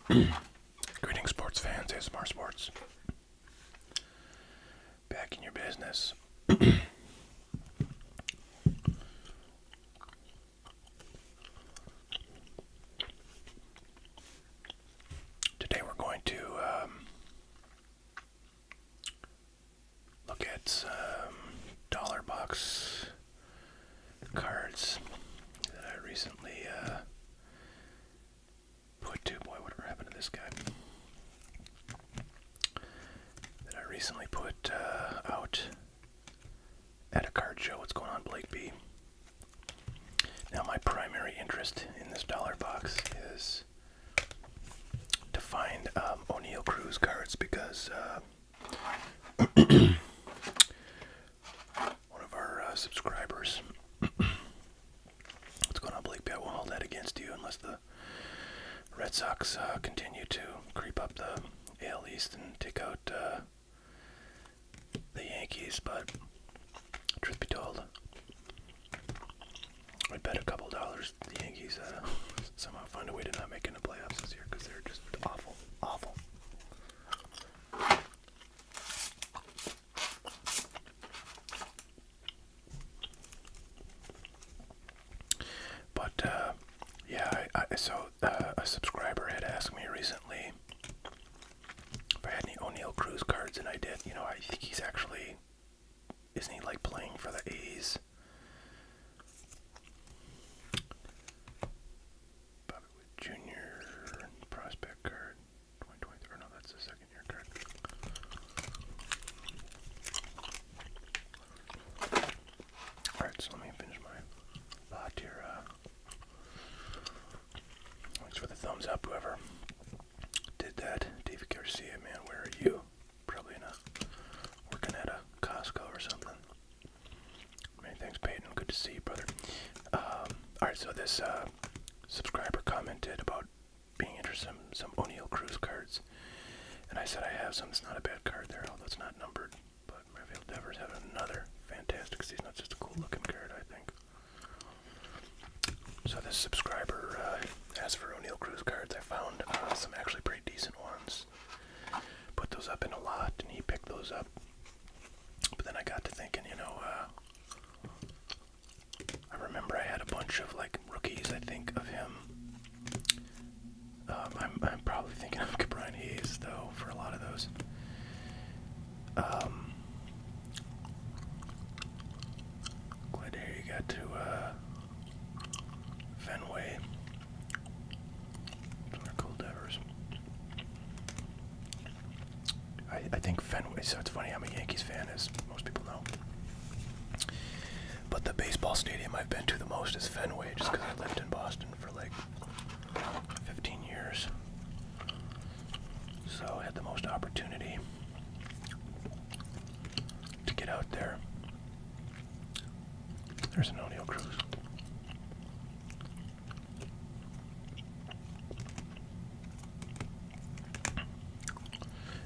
Greetings, sports fans. ASMR Sports. Back in your business. Today we're going to look at some dollar box cards that I recently put to. Boy, whatever happened to this guy? That I recently put out at a card show. What's going on, Blake B? Now, my primary interest in this dollar box is to find O'Neal Cruz cards because one of our subscribers. What's going on, Blake B? I won't hold that against you unless the Red Sox continue to creep up the AL East and take out the Yankees, but truth be told, I bet a couple dollars the Yankees somehow find a way to not make it in the playoffs this year because they're just awful, awful. But yeah, a subscriber had asked me recently if I had any O'Neal Cruz cards, and I did. You know, I think he's actually, isn't he like playing for the A's? Junior prospect card, 2023. Or no, that's the second year card. Alright, so let me finish my thought here. Thanks for the thumbs up, whoever did that. David Garcia, man, where are you? Probably working at a Costco or something. Many thanks, Peyton. Good to see you, brother. Alright, so this subscriber commented about being interested in some O'Neal Cruz cards. And I said I have some. It's not a bad card there, although it's not numbered. But Rafael Devers had another fantastic season. It's just a cool looking card, I think. So this subscriber asked for O'Neal Cruz cards. I found some actually pretty decent ones. Put those up in a lot, and he picked those up. But then I got to thinking, you know, I remember I had a bunch of like rookies, I think, of him. I'm probably thinking of Brian Hayes, though, for a lot of those. Glad to hear you got to Fenway. Cool Devers. I think Fenway, so it's funny, I'm a Yankees fan, as most people know. But the baseball stadium I've been to the most is Fenway, just because I lived in Boston for like 15 years. So I had the most opportunity to get out there. There's an O'Neal Cruz.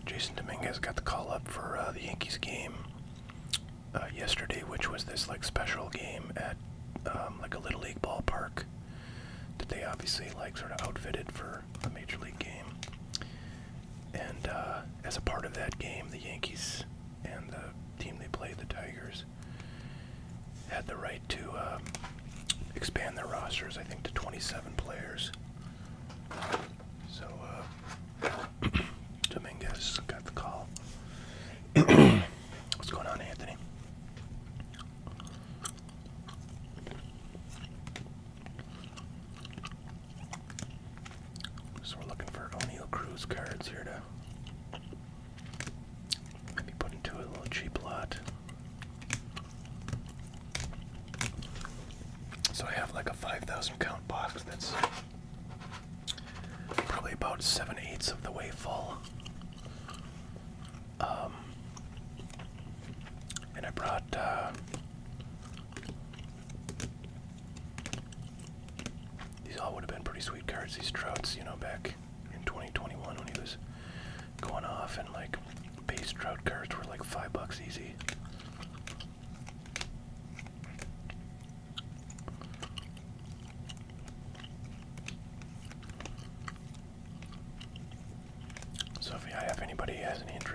Jason Dominguez got the call up for the Yankees game yesterday, which was this like special game at like a Little League ballpark that they obviously like sort of outfitted for a major league game. And as a part of that game, the Yankees and the team they played, the Tigers, had the right to expand their rosters, I think, to 27 players. So Dominguez got the call. What's going on, Anthony? So we're looking for O'Neal Cruz cards here to maybe put into a little cheap lot. So I have like a 5,000 count box that's probably about 7/8 of the way full. And I brought these all would have been pretty sweet cards, these Trouts, you know, back in 2021 when he was going off, and like base Trout cards were like $5 easy.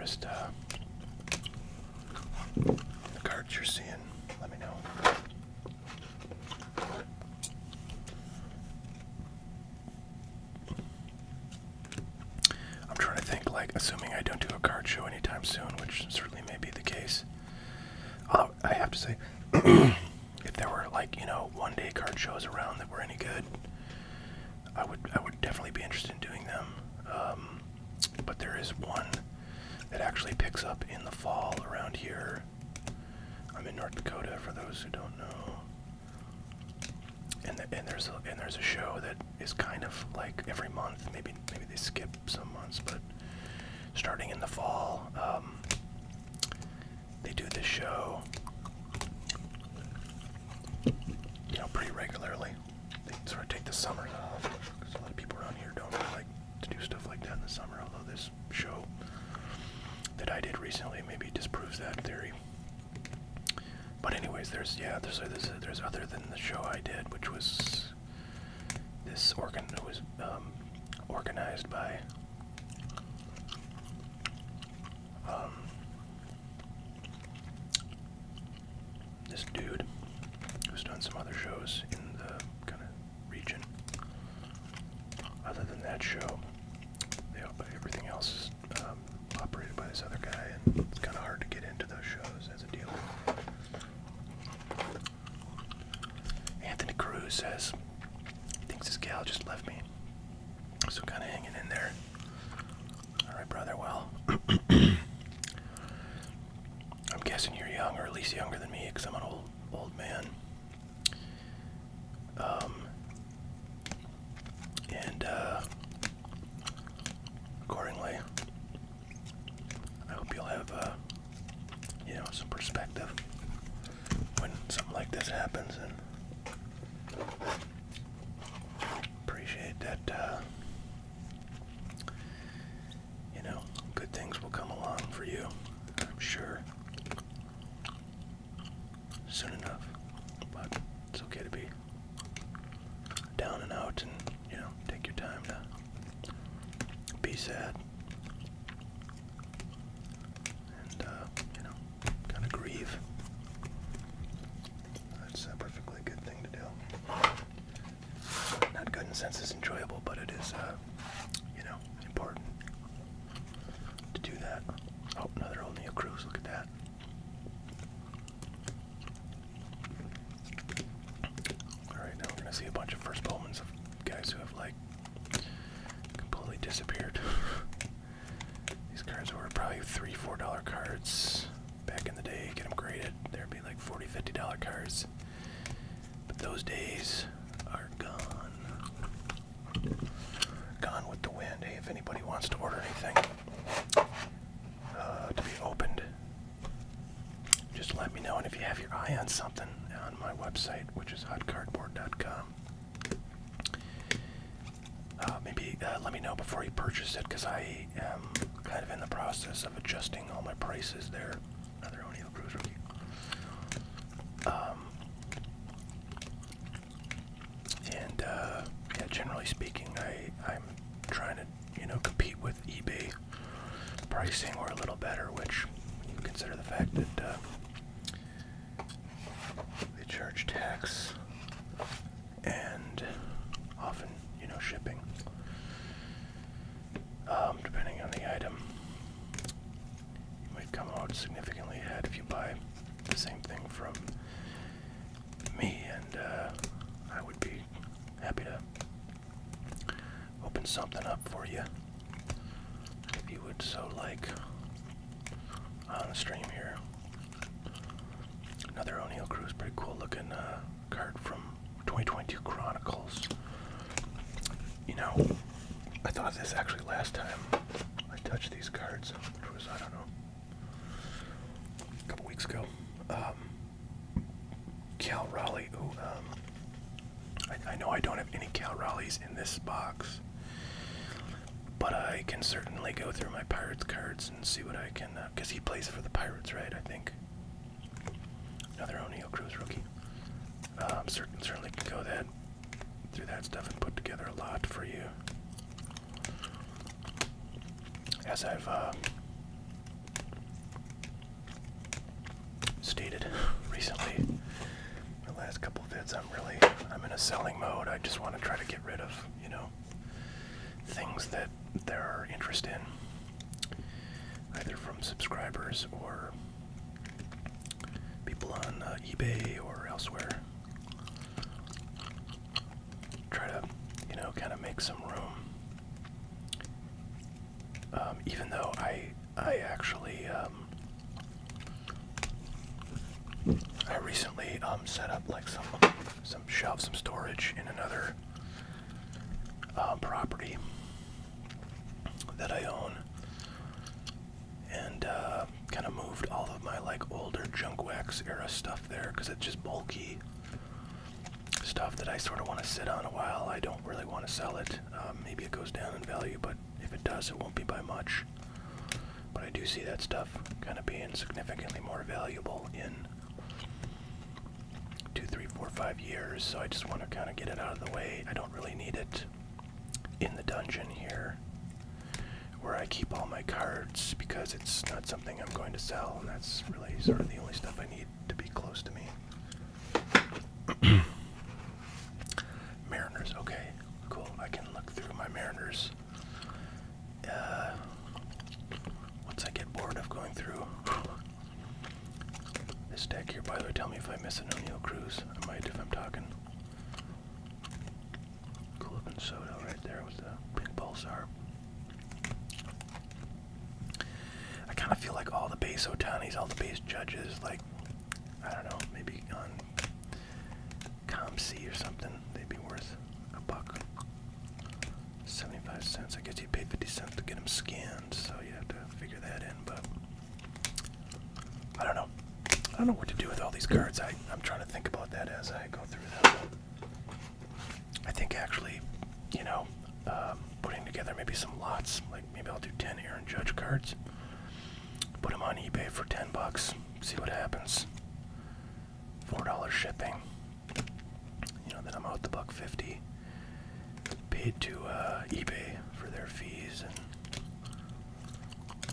noticed the cards you're seeing. Let me know. I'm trying to think, like, assuming I don't do a card show anytime soon, which certainly may be the case. Although, I have to say, if there were, like, you know, one-day card shows around that were any good, I would definitely be interested in doing them. But there is one that actually picks up in the fall around here. I'm in North Dakota, for those who don't know. And there's a show that is kind of like every month. Maybe they skip some months, but starting in the fall, they do this show, you know, pretty regularly. They sort of take the summers off, because a lot of people around here don't really like to do stuff like that in the summer, although this show that I did recently maybe disproves that theory. But anyways, there's other than the show I did, which was this organized by this dude who's done some other shows in the kind of region. Other than that show, everything else is operated by this other guy, and it's kind of hard to get into those shows as a dealer. Anthony Cruz says he thinks his gal just left me, so kind of hanging in there. All right, brother. Well, I'm guessing you're young, or at least younger than me, because I'm an old man. Accordingly, I hope you'll have, you know, some perspective when something like this happens, and appreciate that, you know, good things will come along for you, I'm sure, soon enough. But it's okay to be down and out, and, you know, take your time to be sad, and, you know, kind of grieve. That's a perfectly good thing to do. Not good in the sense it's enjoyable, but it is, you know, important to do that. Oh, another old Neo Cruise, look at that. Alright, now we're going to see a bunch of first moments of guys who have, like, completely disappeared. These cards were probably $3, $4 cards back in the day. Get them graded, there'd be like $40, $50 cards. But those days are gone. Gone with the wind. Hey, if anybody wants to order anything to be opened, just let me know. And if you have your eye on something on my website, which is hotcardboard.com, maybe let me know before you purchase it, because I am kind of in the process of adjusting all my prices there. Another O'Neill Cruise rookie. Yeah, generally speaking, I'm trying to, you know, compete with eBay pricing or a little better, which, when you consider the fact that they charge tax and often, you know, shipping, depending on the item, you might come out significantly ahead if you buy the same thing from me, and I would be happy to open something up for you if you would so like on the stream here. Another O'Neill Cruise, pretty cool looking card from 2022 Chronicles. You know, I thought of this actually last time I touched these cards, which was, I don't know, a couple weeks ago. Cal Raleigh. Ooh, I know I don't have any Cal Raleighs in this box, but I can certainly go through my Pirates cards and see what I can, because he plays for the Pirates, right, I think. Another O'Neill Cruise rookie. Certainly can go through that stuff and put together a lot for you. As I've I'm in a selling mode. I just want to try to get rid of, things that there are interest in, either from subscribers or people on eBay or elsewhere. Try to, kind of make some room. Even though I actually, I recently set up like some shelves, some storage in another property that I own, and kind of moved all of my like older junk wax era stuff there because it's just bulky stuff that I sort of want to sit on a while. I don't really want to sell it. Maybe it goes down in value, but if it does, it won't be by much. But I do see that stuff kind of being significantly more valuable in 2, 3, 4, 5 years, so I just want to kind of get it out of the way. I don't really need it in the dungeon here where I keep all my cards because it's not something I'm going to sell, and that's really sort of the only stuff I need to be close to me. Mariners, okay, cool. I can look through my Mariners once I get bored of going through this deck here. By the way, tell me if I miss an O'Neill Cruz. I might if I'm talking. Cool looking Soto right there with the pink pulsar. I kind of feel like all the base Otanis, all the base judges, like, I don't know, maybe on ComC or something, they'd be worth $1. 75 cents. I guess you pay 50 cents to get them scanned, so you have to figure that in, but I don't know. I don't know what to do with all these cards. I'm trying to think about that as I go through them. I think actually, putting together maybe some lots, like maybe I'll do 10 Aaron Judge cards, put them on eBay for $10, see what happens. $4 shipping. Then I'm out the $1.50. Paid to eBay for their fees, and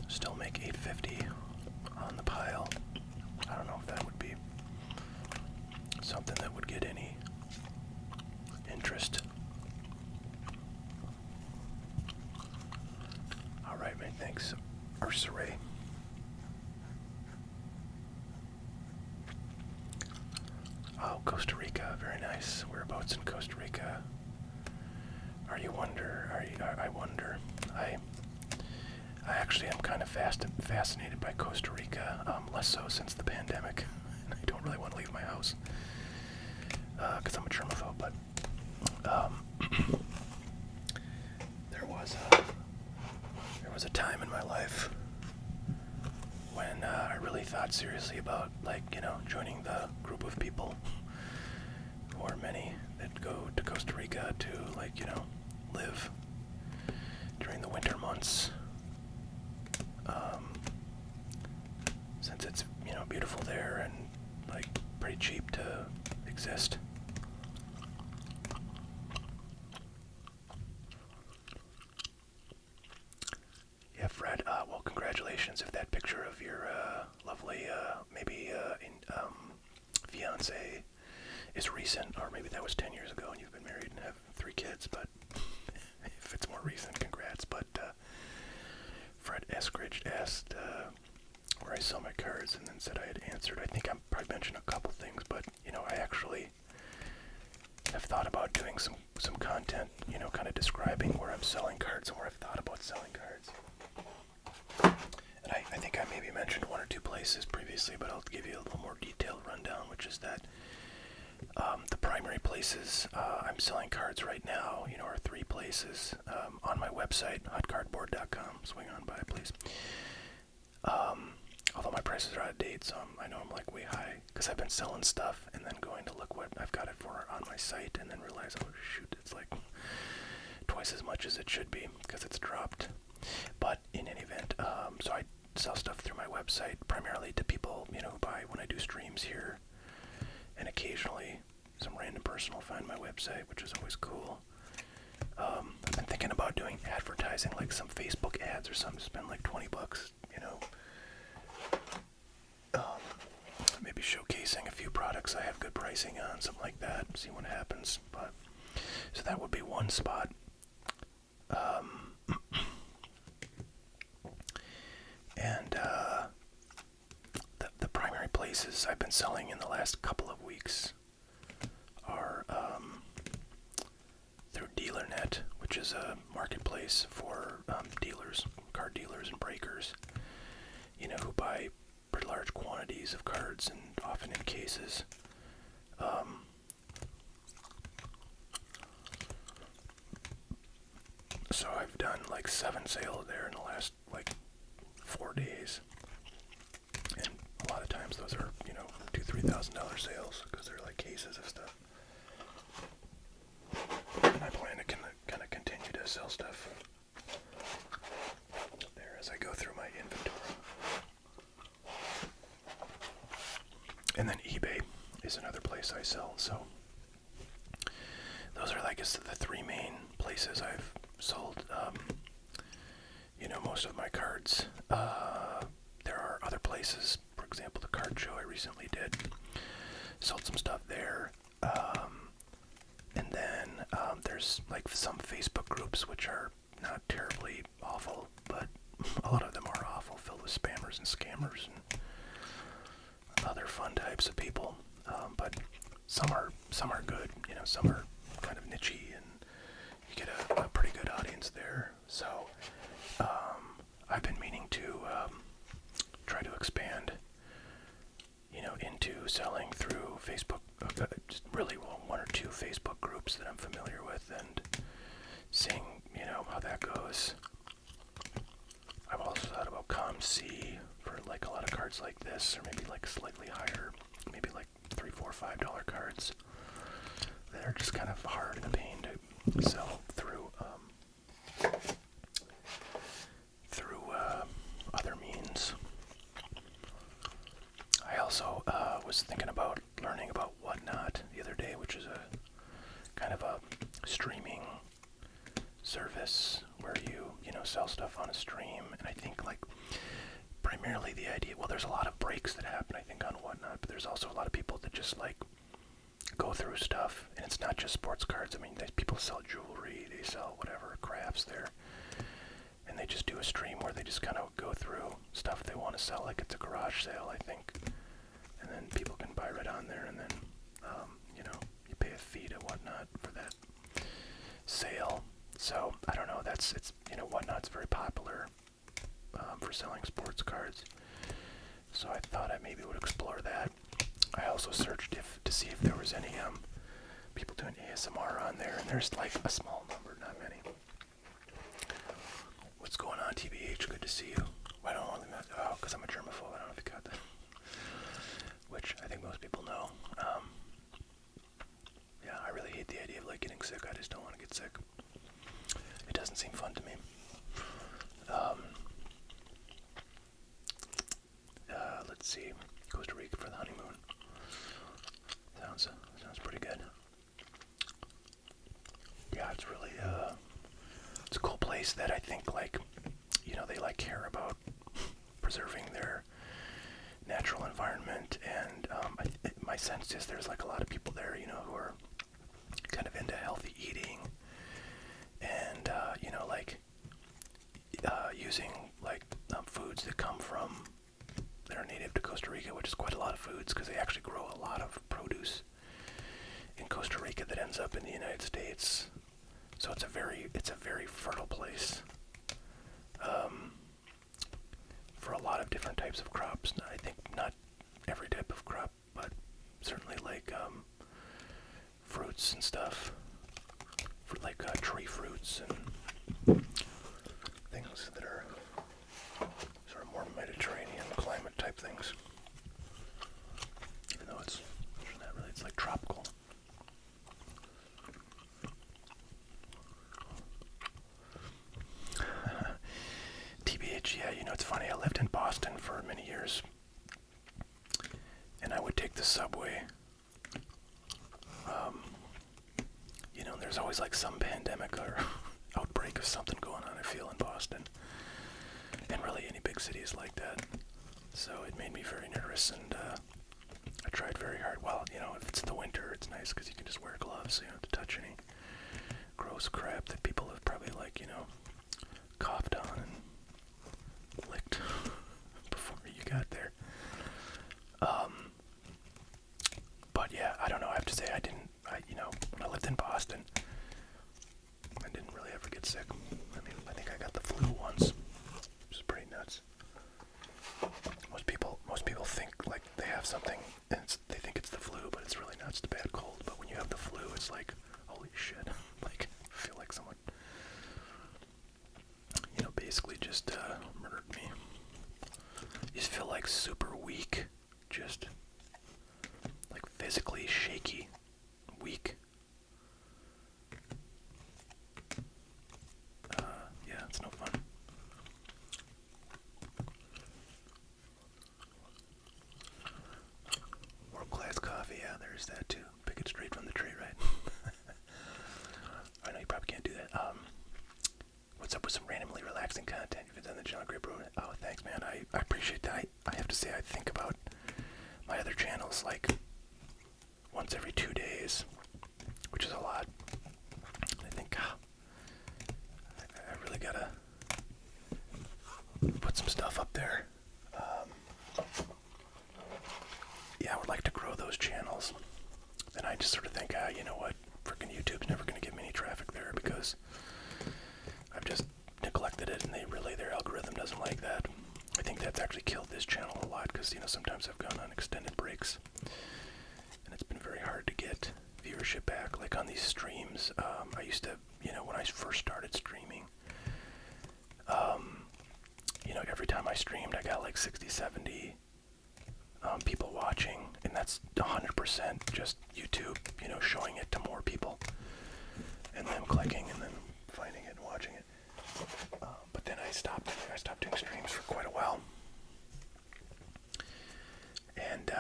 still make $8.50 on the pile. I don't know if that would be something that would get any interest. All right, man. Thanks, Ursaray. Oh, Costa Rica, very nice. Whereabouts in Costa Rica? I wonder. I actually am kind of fascinated by Costa Rica, less so since the pandemic. And I don't really want to leave my house because I'm a germaphobe. But there was a time in my life when I really thought seriously about, joining the group of people, or many, that go to Costa Rica to, live during the winter months. Since it's, beautiful there and, pretty cheap to exist. Yeah, Fred, well, congratulations if that picture of your lovely, fiance is recent, or maybe that was 10 years ago and you've been married and have 3 kids, but if it's more recent, congrats. But Fred Eskridge asked where I sell my cards, and then said I had answered. I think I probably mentioned a couple things, but, I actually have thought about doing some content, kind of describing where I'm selling cards and where I've thought about selling cards. And I think I maybe mentioned 1 or 2 places previously, but I'll give you a little more detailed rundown, which is that the primary places I'm selling cards right now, are 3 places. On my website, hotcardboard.com. Swing on by, please. Although my prices are out of date, so I know I'm way high, because I've been selling stuff and then going to look what I've got it for on my site, and then realize, oh shoot, it's twice as much as it should be, because it's dropped. But in any event, so I sell stuff through my website, primarily to people, who buy when I do streams here, and occasionally some random person will find my website, which is always cool. I've been thinking about doing advertising, like some Facebook ads or something, spend $20, maybe showcasing a few products I have good prices pricing on, something like that, see what happens. But so that would be one spot. And the primary places I've been selling in the last couple of weeks are through DealerNet, which is a marketplace for dealers, card dealers and breakers, who buy pretty large quantities of cards and often in cases. So I've done like 7 sales there in the last like 4 days, and a lot of times those are $2,000-$3,000 sales because they're like cases of stuff. And I plan to kind of continue to sell stuff there as I go through my inventory. And then eBay is another place I sell. So those are, I guess, the 3 main places I've sold, most of my cards. There are other places, for example, the card show I recently did, sold some stuff there. And then there's like some Facebook groups which are not terribly awful, but a lot of them are awful, filled with spammers and scammers and other fun types of people. But some are good, some are kind of nichey, and you get a pretty good audience there. So I've been meaning to try to expand, into selling through Facebook, just really 1 or 2 Facebook groups that I'm familiar with, and seeing, how that goes. I've also thought about ComC for like a lot of cards like this, or maybe like slightly higher, maybe like $3, $4, $5 cards that are just kind of hard and a pain to sell through other means. I also was thinking about learning about Whatnot the other day, which is a kind of a streaming service where you sell stuff on a stream. And I think like primarily the idea, well, there's a lot of breaks that happen I think on Whatnot, but there's also a lot of people that just like go through stuff, and it's not just sports cards. I mean, people sell jewelry, they sell whatever, crafts there, and they just do a stream where they just kind of go through stuff they want to sell, like it's a garage sale, I think, and then people can buy right on there, and then you pay a fee to Whatnot for that sale. So I don't know, it's Whatnot's very popular for selling sports cards, so I thought I maybe would explore that. I also searched to see if there was any people doing ASMR on there, and there's like a small number, not many. What's going on, TBH? Good to see you. Why don't I only because I'm a germaphobe. I don't know if you got that. Which I think most people know. Yeah, I really hate the idea of like getting sick. I just don't want to get sick. It doesn't seem fun to me. Let's see. Costa Rica for the honeymoon. Sounds pretty good. Yeah, it's really it's a cool place that I think like they like care about preserving their natural environment, and my sense is there's like a lot of people there who are kind of into healthy eating, and like using like foods that come from that are native to Costa Rica, which is quite a lot of foods because they actually grow a lot of produce in Costa Rica that ends up in the United States. So it's a very fertile place for a lot of different types of crops. I think not every type of crop, but certainly like fruits and stuff, for like tree fruits and things that are sort of more Mediterranean climate type things. Even though it's not really, it's like tropical. TBH, yeah, it's funny, I lived in Boston for many years, and I would take the subway. There's always like some pandemic or outbreak of something going on, I feel, in Boston. And really any big city is like that. So it made me very nervous, and I tried very hard. Well, if it's the winter, touch any gross crap that people have probably, like, you know, coughed on and licked before you got there. But yeah, I don't know. I have to say, you know, when I lived in Boston, I didn't really ever get sick. I mean, I think I got the flu once, which is pretty nuts. Most people think like they have something, and they think it's the flu, but it's really not. It's the bad cold. But when you have the flu, it's like, holy shit! Like, I feel like someone, you know, basically just murdered me. You just feel like super weak, just like physically shaky, weak. Yeah, it's no fun. World-class coffee, yeah, there's that too. Pick it straight from the tree, right? I know you probably can't do that. What's up with some randomly relaxing content? You've done the channel, great bro. Oh, thanks, man. I appreciate that. I have to say, I think about my other channels like once every 2 days, which is a lot. I think I really gotta put some stuff up there. Yeah, I would like to grow those channels. And I just sort of think, you know what, freaking YouTube's never going to give me any traffic there because I've just neglected it, and their algorithm doesn't like that. I think that's actually killed this channel a lot because, you know, sometimes I've gone on extended breaks, and it's been very hard to get viewership back. Like on these streams, I used to, you know, when I first started streaming, you know, every time I streamed, I got like 60, 70 people watching, and that's 100% just YouTube, you know, showing it to more people, and them clicking, and then finding it and watching it. But then I stopped doing streams for quite a while, and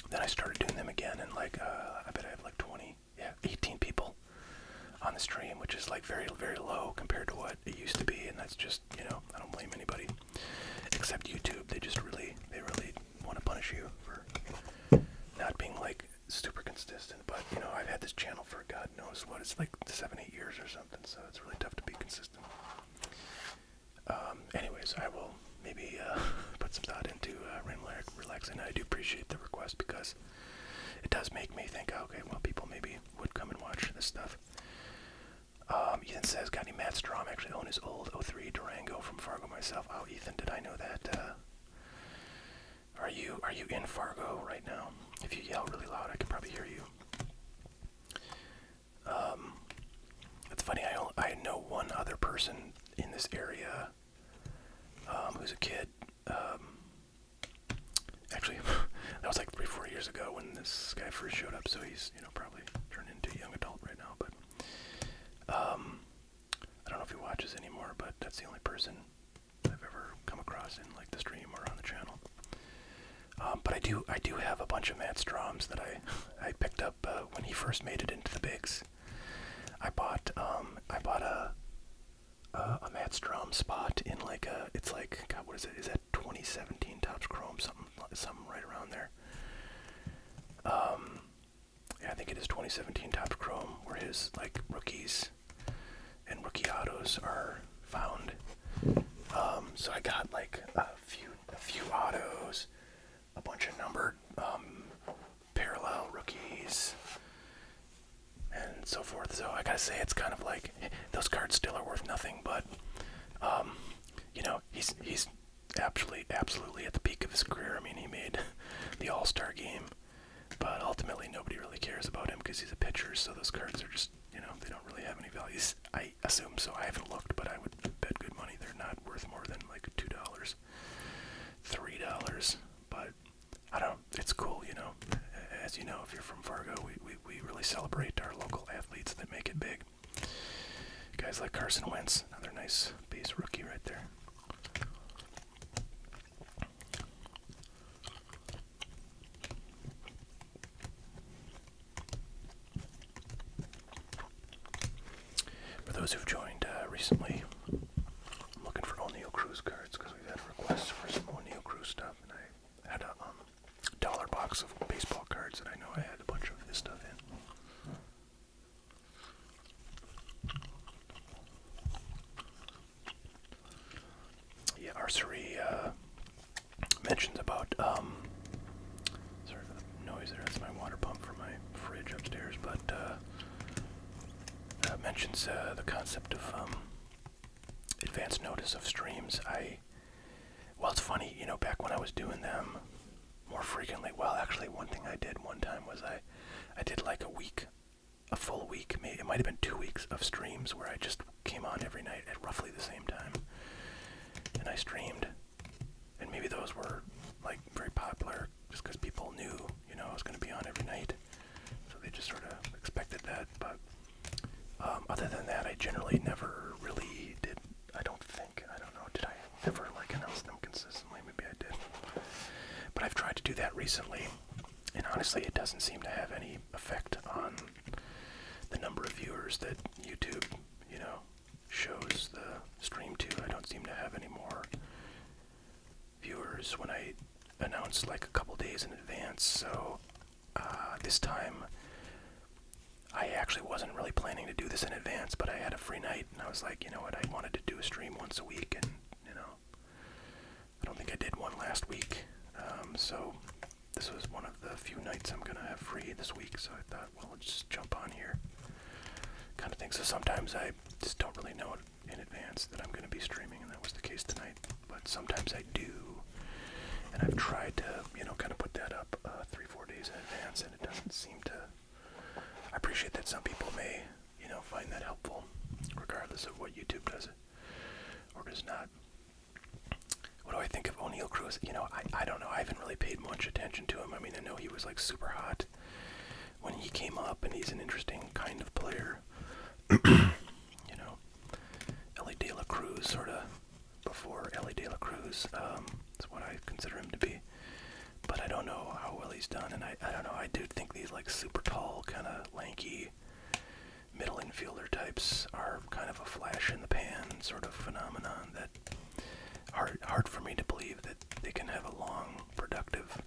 then I started doing them again, and like I bet I have like 18 people on the stream, which is like very, very low compared to what it used to be, and that's just, you know, I don't blame anybody except YouTube. They really want to punish you for not being like super consistent. But, you know, I've had this channel for God knows what, it's like 7-8 years or something, so it's really tough to be consistent. Anyways, I will maybe put some thought into relaxing. I do appreciate the request because it does make me think, okay, well, people maybe would come and watch this stuff. Ethan says, got any Matt Strom? Actually own his old '03 Durango from Fargo myself. Oh, Ethan, did I know that? Are you in Fargo right now? If you yell really loud, I can probably hear you. It's funny, I know one other person in this area who's a kid. Actually, that was like 3-4 years ago when this guy first showed up, so he's, you know, probably turned into a young adult right now, but I don't know if he watches anymore, but that's the only person I've ever come across in like the stream or on the channel. But I do have a bunch of Matt Stroms that I picked up when he first made it into the bigs. I bought a Matt Strom spot in like it's like, God, what is it? Is that 2017 Topps Chrome? Something right around there. Yeah, I think it is 2017 Topps Chrome, where his like rookies and rookie autos are found. So I got like a few autos, a bunch of numbered parallel rookies, and so forth. So I gotta say, it's kind of like those cards still are worth nothing, but you know, he's absolutely at the peak of his career. I mean, he made the All-Star game, but ultimately nobody really cares about him because he's a pitcher. So those cards are just, you know, they don't really have any values. I assume so. I haven't looked, but I would bet good money they're not worth more than like $2, $3. But I don't know. It's cool, you know. As you know, if you're from Fargo, we really celebrate our local athletes that make it big. Guys like Carson Wentz, another nice base rookie right there. For those who've joined recently, I'm looking for O'Neal Cruz mentions about, sorry for the noise there, that's my water pump from my fridge upstairs, but mentions the concept of advance notice of streams. Well, it's funny, you know, back when I was doing them more frequently, well, actually, one thing I did one time was I did like a full week, maybe it might have been 2 weeks of streams where I just came on every night at roughly the same time, and I streamed, and maybe those were like very popular just because people knew, you know, I was going to be on every night, so they just sort of expected that. But other than that, I generally never really did. I don't know, did I ever like announce them consistently? Maybe I did, but I've tried to do that recently, and honestly it doesn't seem to have any effect on the number of viewers that YouTube, you know, shows the stream to. I don't seem to have any more viewers when I announce like a couple days in advance. So this time I actually wasn't really planning to do this in advance, but I had a free night and I was like, you know what, I wanted to do a stream once a week, and you know, I don't think I did one last week, so this was one of the few nights I'm gonna have free this week, so I thought, well, let's just jump on here kind of thing. So sometimes I just don't really know in advance that I'm going to be streaming, and that was the case tonight, but sometimes I do, and I've tried to, you know, kind of put that up 3-4 days in advance, and it doesn't seem to. I appreciate that some people may, you know, find that helpful regardless of what YouTube does or does not. What do I think of O'Neal Cruz? You know, I don't know. I haven't really paid much attention to him. I mean, I know he was like super hot when he came up, and he's an interesting kind of player. You know, Ellie De La Cruz, sort of before Ellie De La Cruz, is what I consider him to be. But I don't know how well he's done, and I don't know. I do think these like super tall, kind of lanky middle infielder types are kind of a flash in the pan sort of phenomenon that hard for me to believe that they can have a long, productive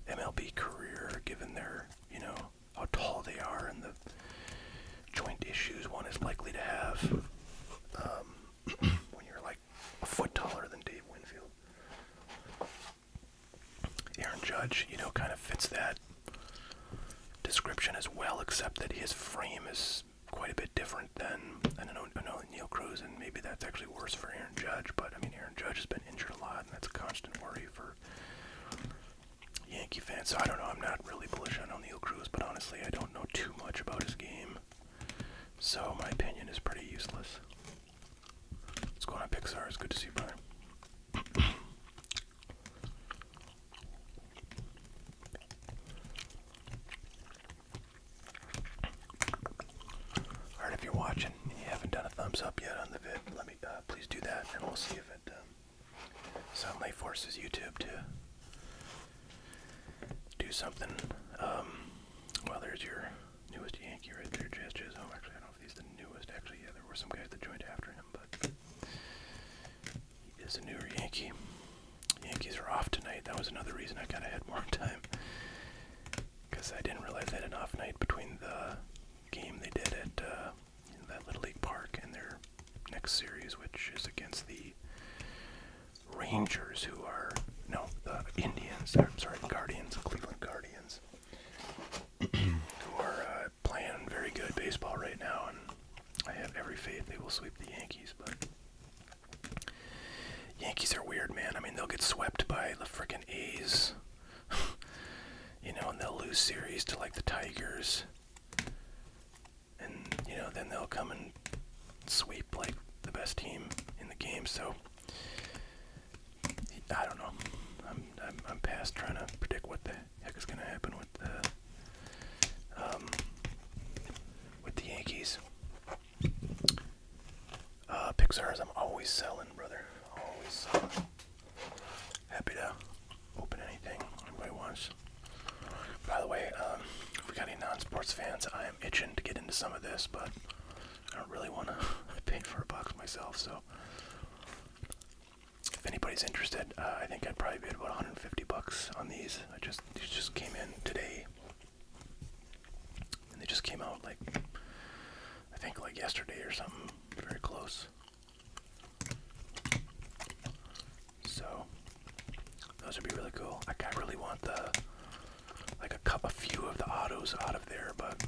MLB career given their, you know, how tall they are and the joint issues one is likely to have when you're like a foot taller than Dave Winfield. Aaron Judge, you know, kind of fits that description as well, except that his frame is quite a bit different than O'Neal Cruz, and maybe that's actually worse for Aaron Judge, but I mean, Aaron Judge has been injured a lot, and that's a constant worry for Yankee fans. So I don't know, I'm not really bullish on O'Neal Cruz, but honestly, I don't know too much about his game, so my opinion is pretty useless. What's going on, Pixar? It's good to see you, brother. Alright, if you're watching and you haven't done a thumbs up yet on the vid, let me please do that, and we'll see if it suddenly forces YouTube to do something. Well, there's your newest Yankee right there, Jazz Home. Actually, I don't know if he's the newest. Actually, yeah, there were some guys that joined after him, but he is a newer Yankee. Yankees are off tonight. That was another reason I kind of had more time, because I didn't realize they had an off night between the game they did at that Little League Park and their next series, which is against the Rangers, who are, no, the Indians, I'm sorry, Guardians, Cleveland Guardians, who are playing very good baseball right now, and I have every faith they will sweep the Yankees, but Yankees are weird, man. I mean, they'll get swept by the frickin' A's, you know, and they'll lose series to, like, the Tigers, and, you know, then they'll come and sweep, like, the best team in the game, so I don't know. I'm past trying to predict what the heck is going to happen with the Yankees. Pixars, I'm always selling, brother. Always selling. Happy to open anything anybody wants. By the way, if we got any non-sports fans, I am itching to get into some of this, but I don't really want to pay for a box myself, so if anybody's interested, I think I'd probably be at about $150 on these. These just came in today, and they just came out like, I think like yesterday or something, very close. So Those would be really cool. Like, I really want a few of the autos out of there, but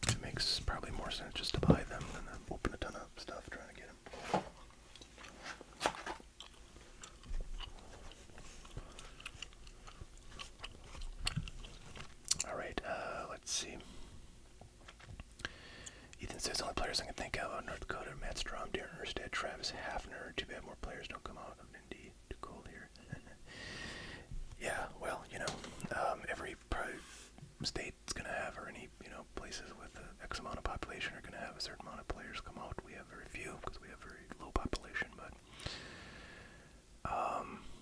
it makes probably more sense just to buy them than to open a ton of stuff trying to get them. Alright, let's see. Ethan says the only players I can think of: North Dakota, Matt Strom, Darren Erstad, Travis Hafner. Too bad more players don't come out of Indy. Too cold here. Yeah, well, every state's gonna have, or any, places with X amount of population are gonna have a certain amount of players come out. We have very few because we have very low population, but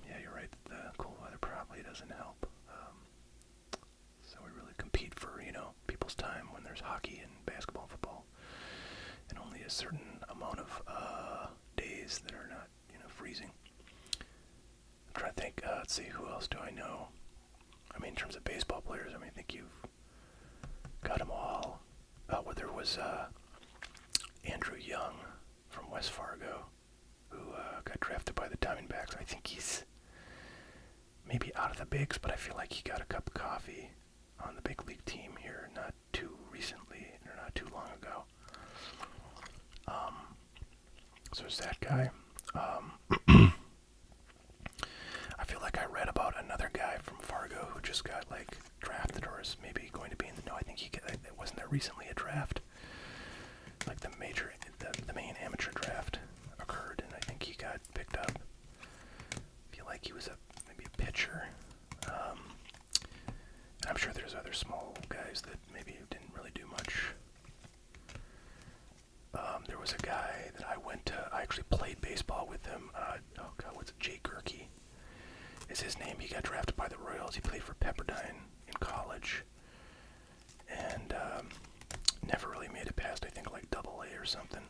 yeah, you're right. The cold weather probably doesn't help. So we really compete for, people's time when there's hockey and basketball and football, and only a certain amount of days that are not, freezing. I'm trying to think. Let's see, who else do I know? I mean, in terms of baseball players, I think you've got them all. Well, there was Andrew Young from West Fargo, who got drafted by the Diamondbacks. I think he's maybe out of the bigs, but I feel like he got a cup of coffee on the big league team here not too recently, or not too long ago. So there's that guy. I feel like I read about another guy from Fargo who just got drafted, or is maybe going to be in the. No, I think wasn't there recently a draft, like the main amateur draft occurred, and I think he got picked up. I feel like he was maybe a pitcher. And I'm sure there's other small guys that maybe didn't really do much. There was a guy that I actually played baseball with him. What's it? Jay Gerke is his name. He got drafted by the Royals. He played for Pepperdine in college, and never really made it past, I think, AA or something.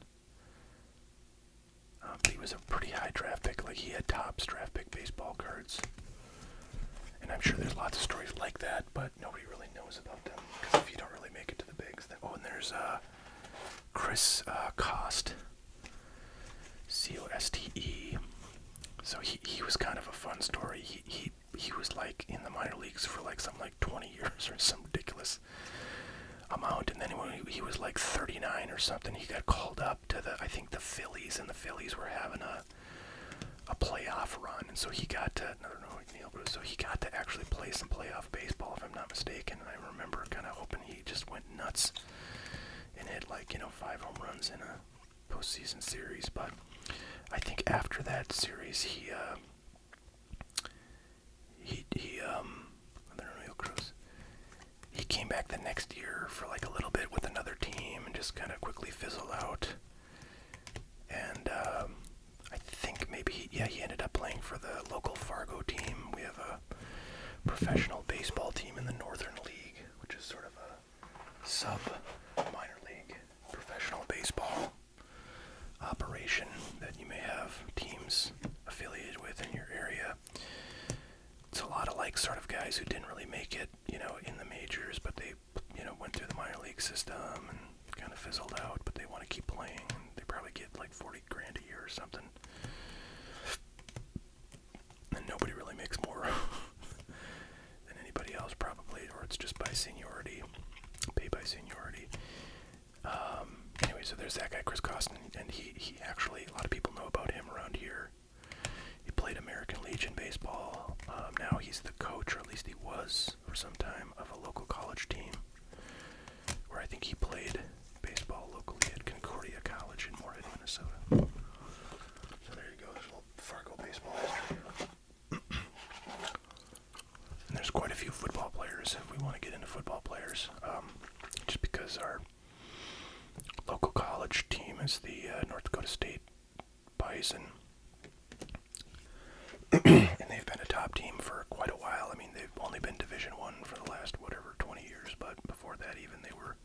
But he was a pretty high draft pick. He had Topps draft pick baseball cards. And I'm sure there's lots of stories like that, but nobody really knows about them, because if you don't really make it to the bigs, then... Oh, and there's Chris Coste, Coste. So he was kind of a fun story. He was in the minor leagues for something like 20 years or some ridiculous amount, and then when he was 39 or something, he got called up to I think the Phillies, and the Phillies were having a playoff run, and so he got to, I don't know, so he got to actually play some playoff baseball, if I'm not mistaken. And I remember kind of hoping he just went nuts and hit 5 home runs in a postseason series. But I think after that series, he came back the next year for a little bit with another team and just kind of quickly fizzled out. And I think maybe he ended up playing for the local Fargo team. We have a professional baseball team in the Northern League, which is sort of a sub-minor league professional baseball operation that you may have teams affiliated with in your area. It's a lot of sort of guys who didn't really make it, in the majors, but they, went through the minor league system and kind of fizzled out, but they want to keep playing, and they probably get $40 grand a year or something. And nobody really makes more than anybody else probably, or it's just by seniority, pay by seniority. Anyway, so there's that guy, Chris Costin, and he actually, a lot of people know about him around here. He played American Legion baseball. Now he's the coach, or at least he was for some time, of a local college team, where I think he played baseball locally at Concordia College in Moorhead, Minnesota. So there you go, there's a little Fargo baseball history. And there's quite a few football players, if we want to get into football players, just because our local college team is the North Dakota State Bison. And they've been a top team for quite a while. I mean, they've only been Division I for the last, 20 years, but before that even, they were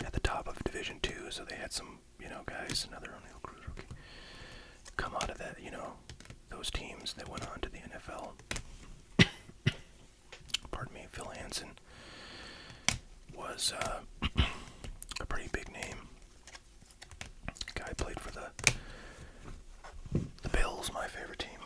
at the top of Division II, so they had some, guys, another O'Neill Cruz rookie, come out of that, those teams that went on to the NFL. Pardon me, Phil Hansen was a pretty big name. Guy played for the Bills, my favorite team.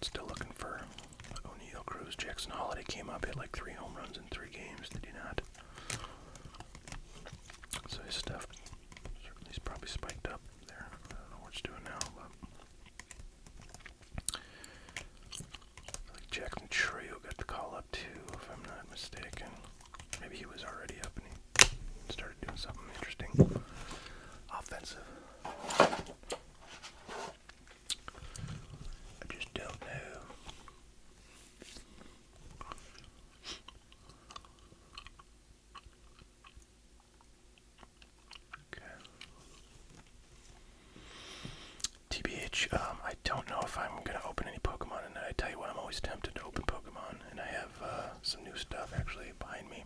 Still looking for O'Neal Cruz. Jackson Holiday came up, hit like 3 home runs in 3 games, did he not? So his stuff certainly is probably spiked up there. I don't know what it's doing now, but like Jackson Trio got the call up too, if I'm not mistaken. Maybe he was already up and he started doing something interesting. Offensive. I just don't know. Okay. TBH, I don't know if I'm going to open any Pokemon tonight. I tell you what, I'm always tempted to open Pokemon, and I have some new stuff actually behind me.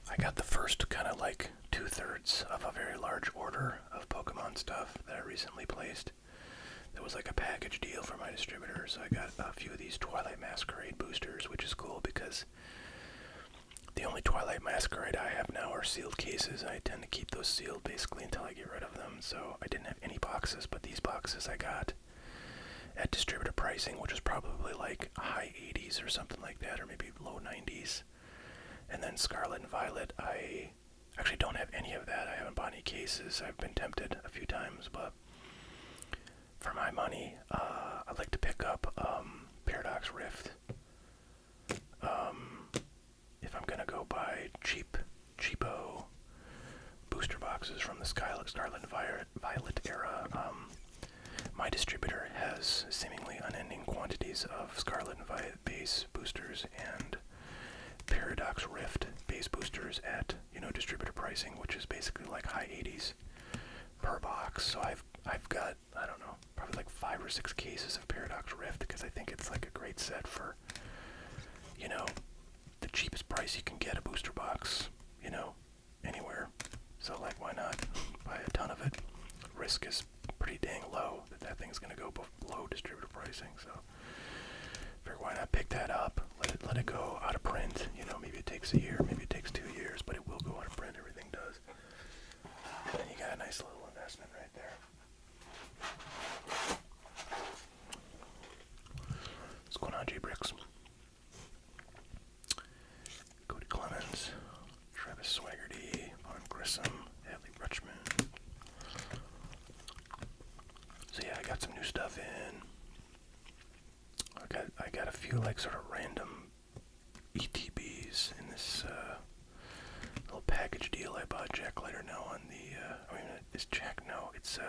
I got the first kind of like 2/3 of a very large order of Pokemon stuff that I recently placed. There was like a package deal for my distributor, so I got a few of these Twilight Masquerade boosters, which is cool because the only Twilight Masquerade I have now are sealed cases. I tend to keep those sealed basically until I get rid of them, so I didn't have any boxes, but these boxes I got at distributor pricing, which is probably like high 80s or something like that, or maybe low 90s. And then Scarlet and Violet, I actually don't have any of that. I haven't bought any cases. I've been tempted a few times, but for my money, I'd like to pick up Paradox Rift. If I'm gonna go buy cheapo booster boxes from the Scarlet and Violet era, my distributor has seemingly unending quantities of Scarlet and Violet base boosters and Paradox Rift base boosters at, distributor pricing, which is basically like high 80s per box. So I've got, I don't know, probably like 5 or 6 cases of Paradox Rift because I think it's like a great set for, the cheapest price you can get a booster box, anywhere. So like, why not buy a ton of it? Risk is pretty dang low that thing's gonna go below distributor pricing. So figure why not pick that up, let it go out of print. Maybe it takes a year, maybe it takes 2 years, but it will go out of print. Everything does. And then you got a nice little investment right there. What's going on, J Bricks? Cody Clemens, Travis Swaggerty, Vaughn Grissom, Adley Rutschman. So yeah, I got some new stuff in. I got a few like sort of random ETBs in this little package deal I bought. Jack Leiter now on the it's Jack, no, it's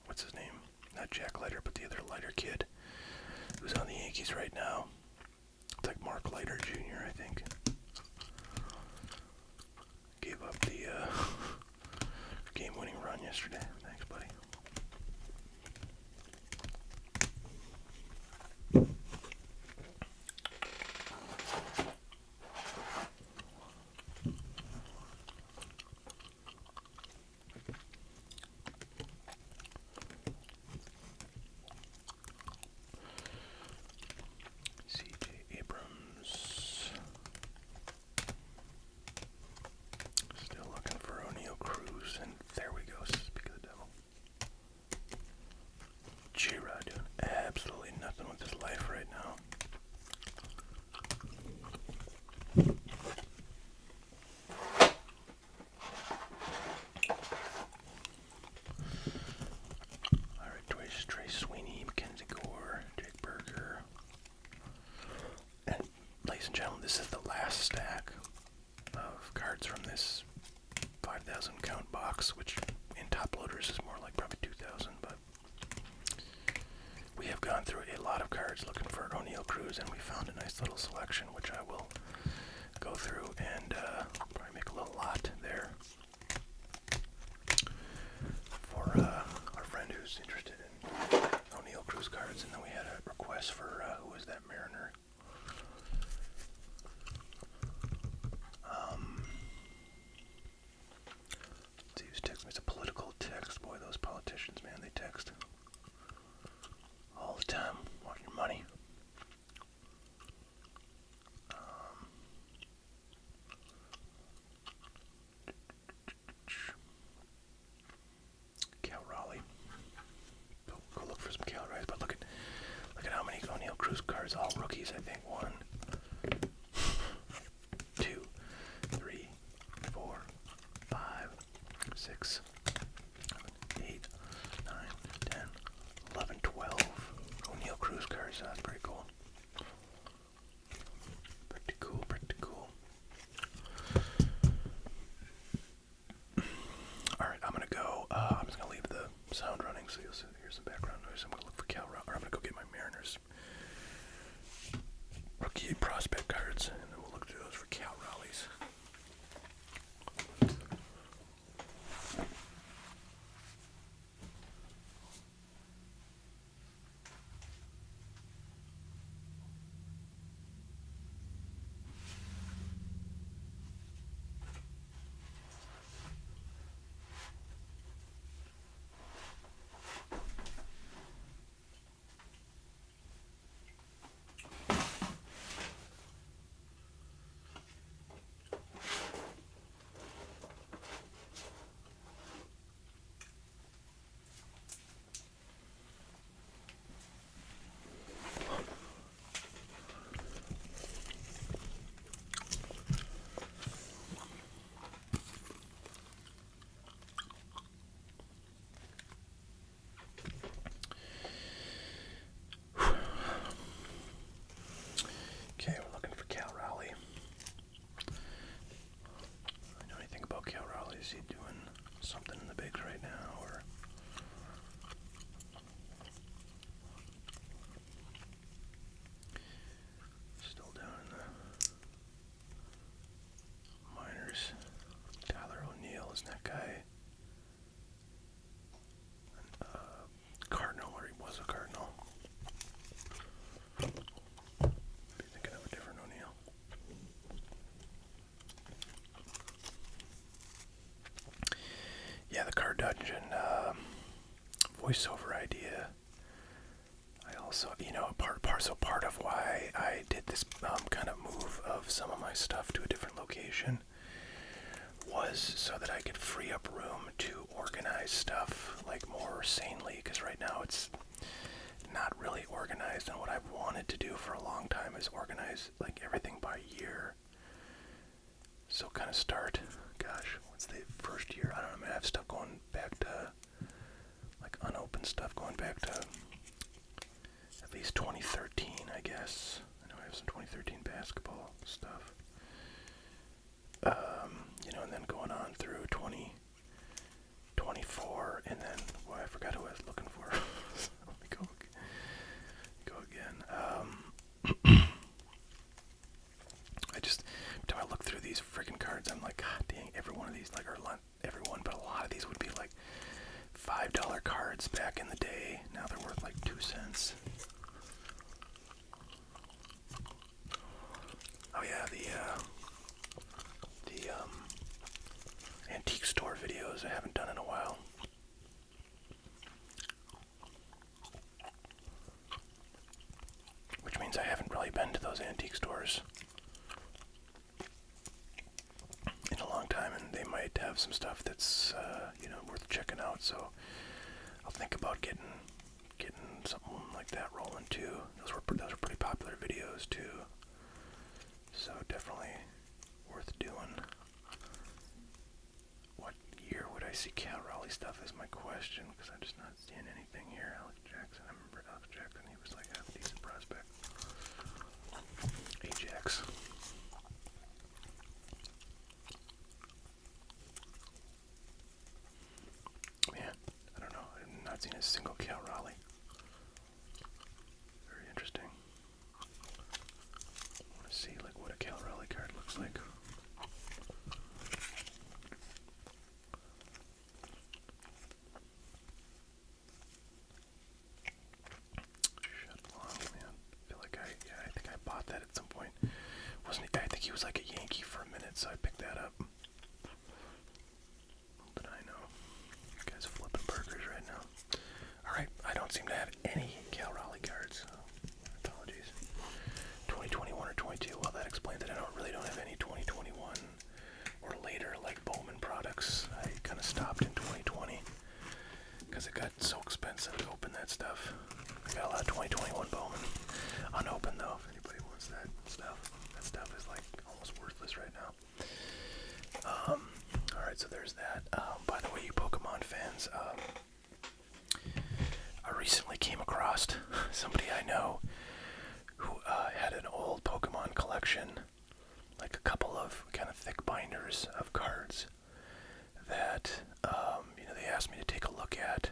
what's his name? Not Jack Leiter, but the other Leiter kid who's on the Yankees right now. It's like Mark Leiter Jr., I think. Gave up the game-winning run yesterday. Thanks, buddy. This is the last stack of cards from this 5,000 count box, which in top loaders is more like probably 2,000, but we have gone through a lot of cards looking for O'Neal Cruz, and we found a nice little selection, which I will go through and probably make a little lot there for our friend who's interested in O'Neal Cruz cards. And then we had a request for, who was that Mariner? It's a political text. Boy, those politicians, man, they text all the time. Want your money. Cal Raleigh. Go look for some Cal Rice. But look at cards, all rookies, I think. 1, 2, 3, 4, 5, 6, 7, 8, 9, 10, 11, 12. O'Neal Cruz cards, that's pretty cool. Pretty cool, pretty cool. Alright, I'm gonna go. I'm just gonna leave the sound running so you'll hear some background noise. I'm gonna look for Cal Raleigh, or I'm gonna go get my Mariners rookie prospect cards, and then we'll look through those for Cal Raleighs. Okay, we're looking for Cal Raleigh. I know anything about Cal Raleigh? Is he doing something in the bigs right now, or? Still down in the minors. Tyler O'Neill, isn't that guy? Cardinal, or he was a Cardinal. Be thinking of a different O'Neill. Yeah, the Card Dungeon voiceover idea. I also, part of why I did this kind of move of some of my stuff to a different location was so that I could free up room to organize stuff like more sanely, because right now it's not really organized, and what I've wanted to do for a long time is organize like everything by year. So kind of start, gosh, what's the first year? I don't know, I mean, I have stuff going back to, like unopened stuff going back to at least 2013, I guess. I know I have some 2013 basketball stuff. And then going on through 2024, and then, well, I forgot who I was looking for. Let me go again. I just, every time I look through these freaking cards, I'm like, God dang, every one of these, like, or not every one, but a lot of these would be like $5 cards back in the day. Now they're worth like 2 cents. Oh yeah, the antique store videos I haven't done in a while. Which means I haven't really been to those antique stores in a long time, and they might have some stuff that's worth checking out. So I'll think about getting something like that rolling too. Those were pretty popular videos too. So definitely worth doing. What year would I see Cal Raleigh stuff is my question, because I'm just not seeing anything here. Alex Jackson, I remember Alex Jackson, he was like half a decent prospect. Ajax. Man, I don't know. I've not seen a single Cal Raleigh. Very interesting. I want to see like what a Cal Raleigh card looks like. I think I bought that at some point. Wasn't he? I think he was like a Yankee for a minute, so I picked that up. But I know. This guy's flipping burgers right now. Alright, I don't because it got so expensive to open that stuff. I got a lot of 2021 Bowman unopened though. If anybody wants that stuff is like almost worthless right now. All right, so there's that. By the way, you Pokemon fans, I recently came across somebody I know who had an old Pokemon collection, like a couple of kind of thick binders of cards that they asked me to take a look at.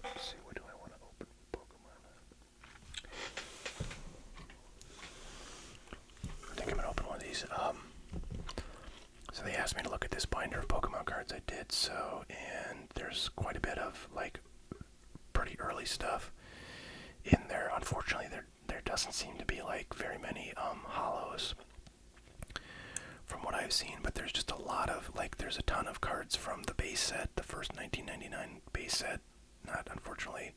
Let's see, what do I want to open Pokemon? I think I'm gonna open one of these. So they asked me to look at this binder of Pokemon cards. I did so, and there's quite a bit of like pretty early stuff in there. Unfortunately, there doesn't seem to be like very many hollows from what I've seen, but there's just a lot of like there's a ton of cards from the base set, the first 1999 base set, not unfortunately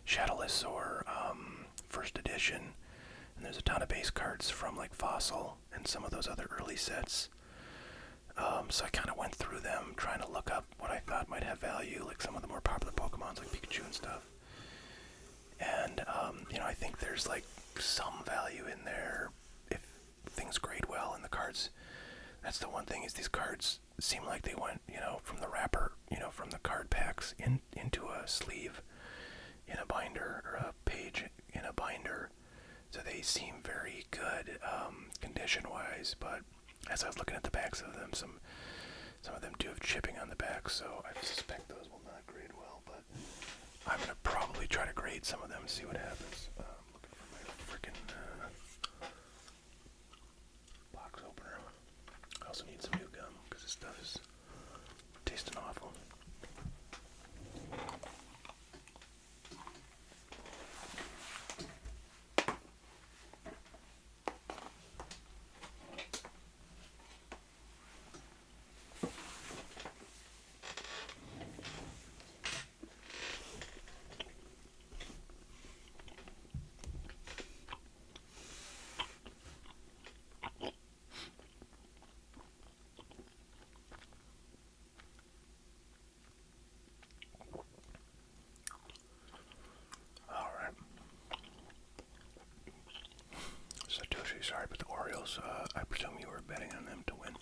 Shadowless or first edition, and there's a ton of base cards from like Fossil and some of those other early sets. So I kind of went through them trying to look up what I thought might have value, like some of the more popular Pokemons like Pikachu and stuff. And I think there's like some value in there if things grade well in the cards. That's the one thing, is these cards seem like they went, from the wrapper, from the card packs into a sleeve in a binder, or a page in a binder. So they seem very good condition-wise, but as I was looking at the backs of them, some of them do have chipping on the back, so I suspect those will not grade well, but I'm going to probably try to grade some of them and see what happens. Looking for my freaking box opener. I also need some new gum, because this stuff is tasting awful. Sorry, but the Orioles, I presume you were betting on them to win.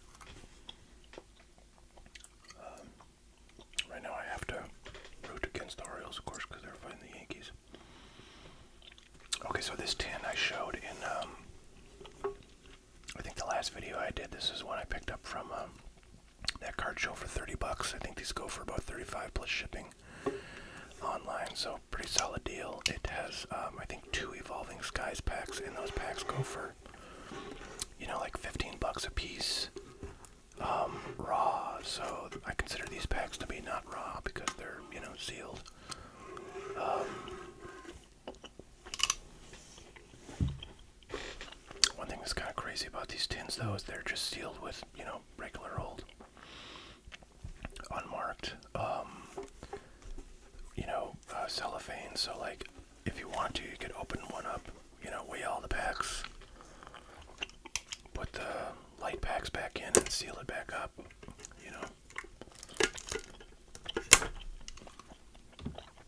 Right now I have to root against the Orioles, of course, because they're fighting the Yankees. Okay, so this tin I showed in, I think the last video I did, this is one I picked up from that card show for $30. I think these go for about $35 plus shipping online, so pretty solid deal. It has, I think, 2 Evolving Skies packs, and those packs go for like $15 a piece, raw. So I consider these packs to be not raw because they're, sealed. One thing that's kind of crazy about these tins, though, is they're just sealed with, regular old, unmarked, cellophane. So, like, if you want to, you could open one up, weigh all the packs, put the light packs back in and seal it back up,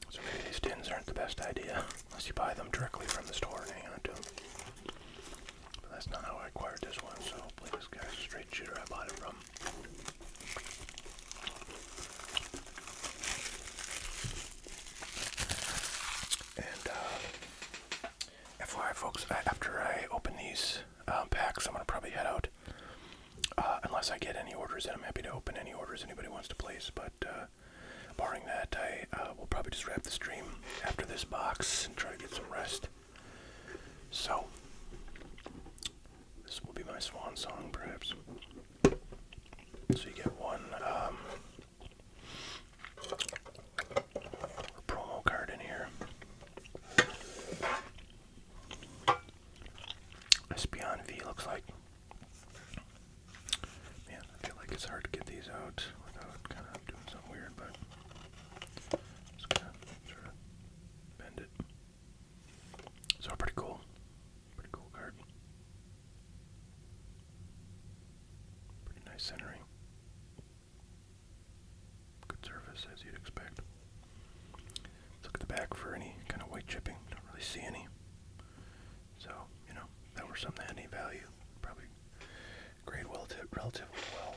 So maybe these tins aren't the best idea, unless you buy them directly from the store and hang on to them. But that's not how I acquired this one, so hopefully this guy's a straight shooter I bought it from. And, FYI folks, after I open these packs, I'm going to probably head out. Unless I get any orders, and I'm happy to open any orders anybody wants to place. But barring that, I will probably just wrap the stream after this box and try to get some rest. So, this will be my swan song, perhaps. So you get one promo card in here. Espion V looks like. Man, I feel like it's hard to get these out without kind of doing something weird, but just gonna sort of bend it. So pretty cool card. Pretty Nice centering. Good surface, as you'd expect. Let's look at the back for any kind of white chipping. Don't really see any. So, if that were something that had any value, probably grade relatively well.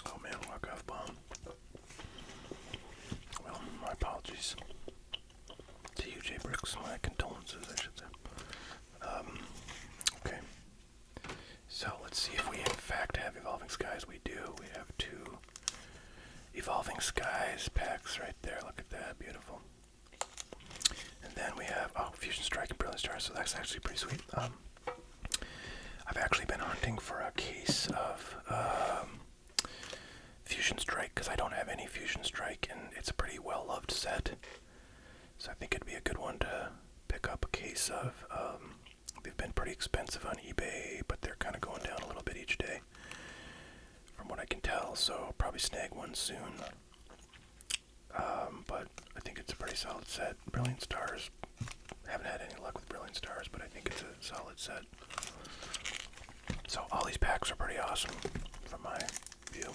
Oh man, walk-off bomb. Well, my apologies to you, Jay Brooks. My condolences, I should say. Okay. So let's see if we in fact have Evolving Skies. We do. We have 2 Evolving Skies packs right there. Look at that. Beautiful. And then we have, Fusion Strike and Brilliant Stars. So that's actually pretty sweet. I've actually been hunting for a case of Fusion Strike because I don't have any Fusion Strike, and it's a pretty well-loved set. So I think it'd be a good one to pick up a case of. They've been pretty expensive on eBay, but they're kind of going down a little bit each day, from what I can tell. So I'll probably snag one soon. But I think it's a pretty solid set. Brilliant Stars. Haven't had any luck with Brilliant Stars, but I think it's a solid set. So all these packs are pretty awesome from my view.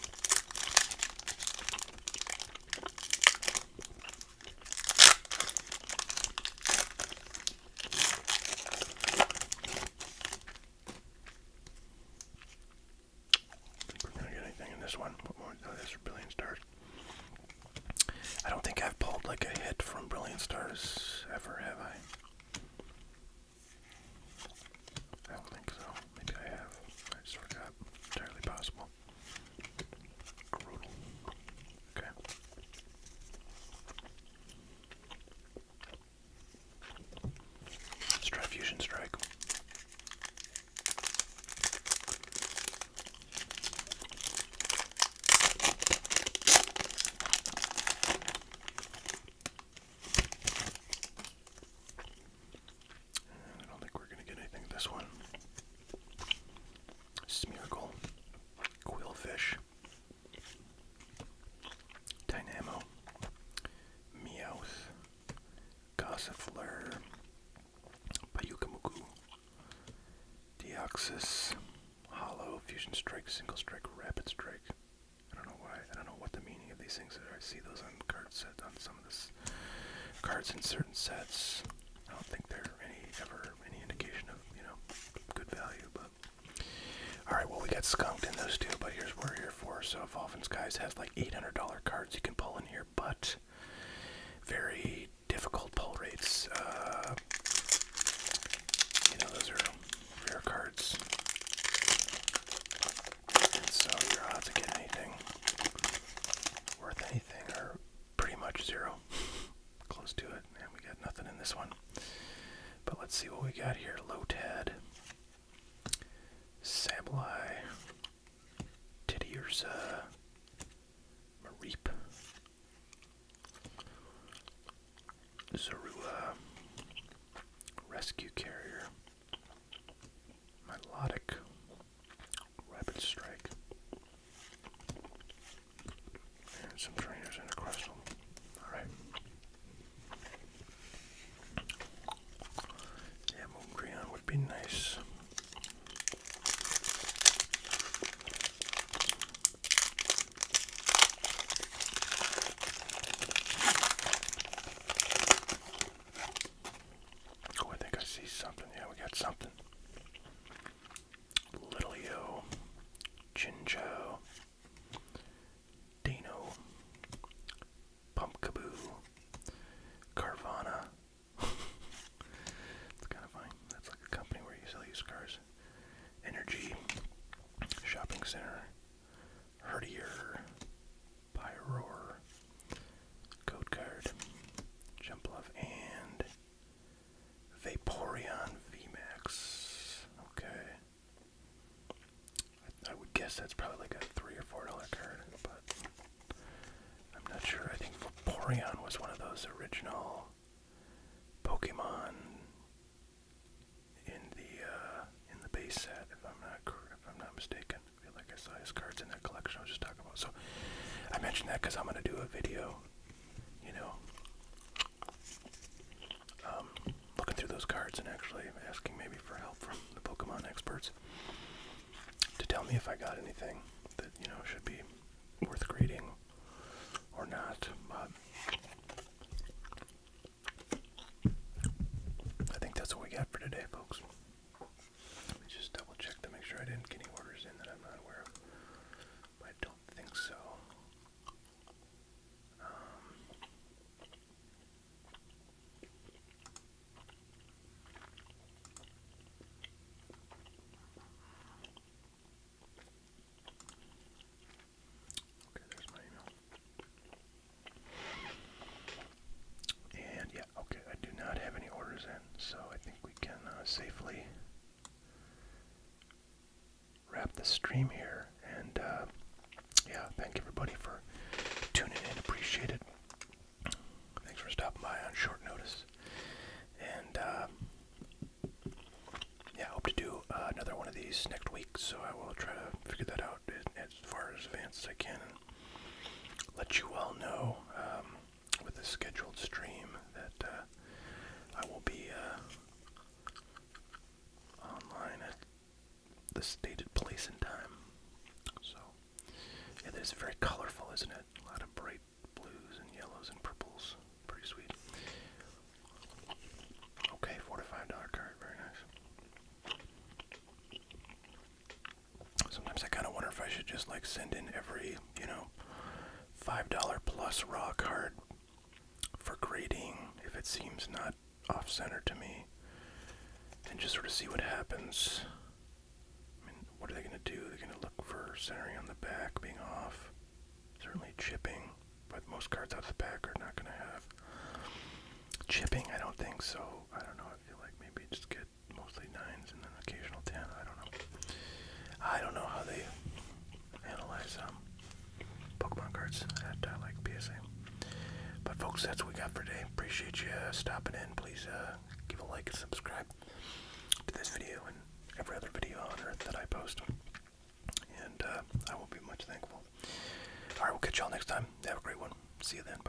This one. This is Brilliant Stars. I don't think I've pulled like a hit from Brilliant Stars ever, have I? I don't think so. Maybe I have. I just forgot. Entirely possible. Brutal. Okay. Let's try Fusion Strike. This one. Smeargle. Quillfish. Dynamo. Meowth. Gossifleur. Payukamuku. Deoxys. Hollow. Fusion Strike. Single Strike. Rapid Strike. I don't know why. I don't know what the meaning of these things are. I see those on card sets, on some of this cards in certain sets. I don't think they're ever any indication of, good value, but alright, well, we got skunked in those 2, but here's what we're here for. So Evolving Skies has like $800 cards you can pull in here, but very difficult pull rates. Those are rare cards, and so your odds of getting anything worth anything are pretty much 0. Close to it, and we got nothing in this one. But let's see what we got here. Lotad, Sableye, Teddiursa, Mareep, Zorua, Rescue Carrier, Milotic, Rapid Strike, and some trainers and a Crustle. Alright. Yeah, Moongreon would be nice. Oh, I think I see something. Yeah, we got something. Litleo, Chinchou, Dino, Pumpkaboo, Carvana. It's kind of funny. That's like a company where you sell used cars. Energy, Shopping Center, Herdier, Pyroar, Code Card, Jumpluff, and Vaporeon VMAX. Okay. I would guess that's probably like a $3 or $4 card, but I'm not sure. I think Vaporeon was one of those original Pokemon in the base set, if I'm not mistaken. I feel like I saw mention that because I'm going to do a video, you know, looking through those cards and actually asking maybe for help from the Pokemon experts to tell me if I got anything that, you know, should be worth grading or not. But I think that's what we got for today, folks. Let me just double check to make sure I didn't get any orders in that I'm not aware of. I don't think so. Okay, there's my email. And yeah, okay, I do not have any orders in, so I think we can safely wrap the stream here. And yeah, thank everybody for tuning in. Appreciate it. Thanks for stopping by on short notice. And yeah, I hope to do another one of these next week, so I will try to figure that out as far as advanced as I can and let you all know with the scheduled stream that I will be online at the stated place and time. So, yeah, that is very colorful, isn't it? A lot of bright blues and yellows and purples. Pretty sweet. Okay, $4 to $5 card. Very nice. Sometimes I kind of wonder if I should just like send in every, you know, $5 plus raw card for grading if it seems not off-center to me, and just sort of see what happens. I mean, what are they going to do? They're going to look for centering on the back being off, certainly chipping, but most cards out the back are not going to have chipping. I don't think so. I don't know. I feel like maybe just get mostly 9s and then occasional 10. I don't know. I don't know how they analyze Pokemon cards at like PSA. But folks, that's what we got for today. Appreciate you stopping in. Please give a like and subscribe to this video and every other video on Earth that I post. And I will be much thankful. Alright, we'll catch y'all next time. Have a great one. See you then.